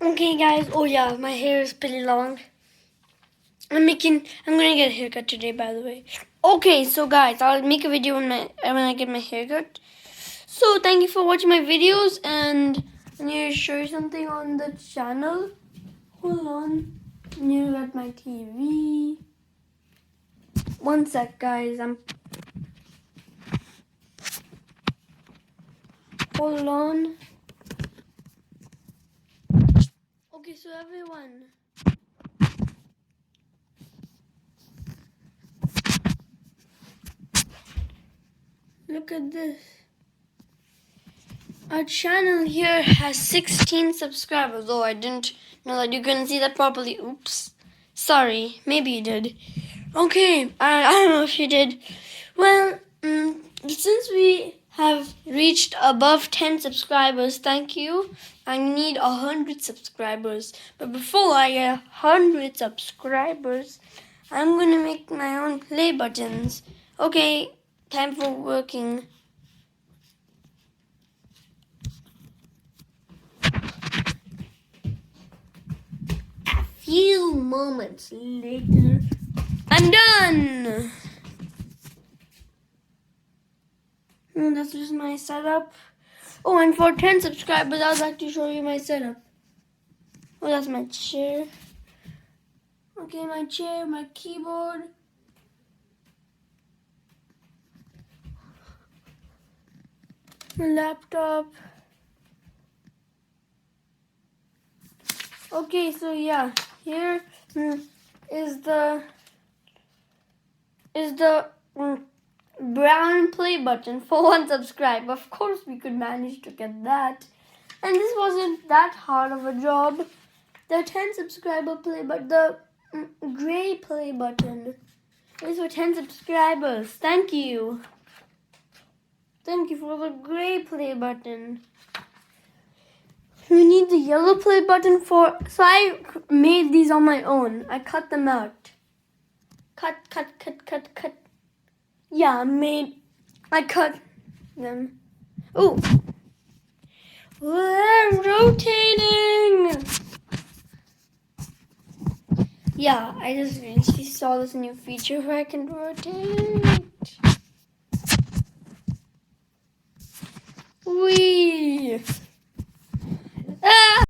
Okay, guys. Oh yeah, my hair is pretty long. I'm gonna get a haircut today, by the way. Okay, so guys, I'll make a video when I get my haircut. So thank you for watching my videos, and I need to show you something on the channel. Hold on. I need to get my TV. One sec, guys. Hold on. Okay, so everyone. Look at this. Our channel here has 16 subscribers. Oh, I didn't know that you couldn't see that properly. Oops. Sorry. Maybe you did. Okay. I don't know if you did. Well, since we have reached above 10 subscribers, thank you. I need 100 subscribers. But before I get 100 subscribers, I'm going to make my own play buttons. Okay. Time for working. Few moments later, I'm done. That's just my setup. Oh, and for 10 subscribers, I'd like to show you my setup. Oh, that's my chair. Okay, my chair, my keyboard. My laptop. Okay, so yeah, here is the brown play button for 1 subscribe. Of course, we could manage to get that, and this wasn't that hard of a job. The 10 subscriber play, but the gray play button is for 10 subscribers. Thank you. Thank you for the gray play button. We need the yellow play button so I made these on my own. I cut them out. Cut. Yeah, I cut them. Oh, we're rotating. Yeah, I just recently saw this new feature where I can rotate.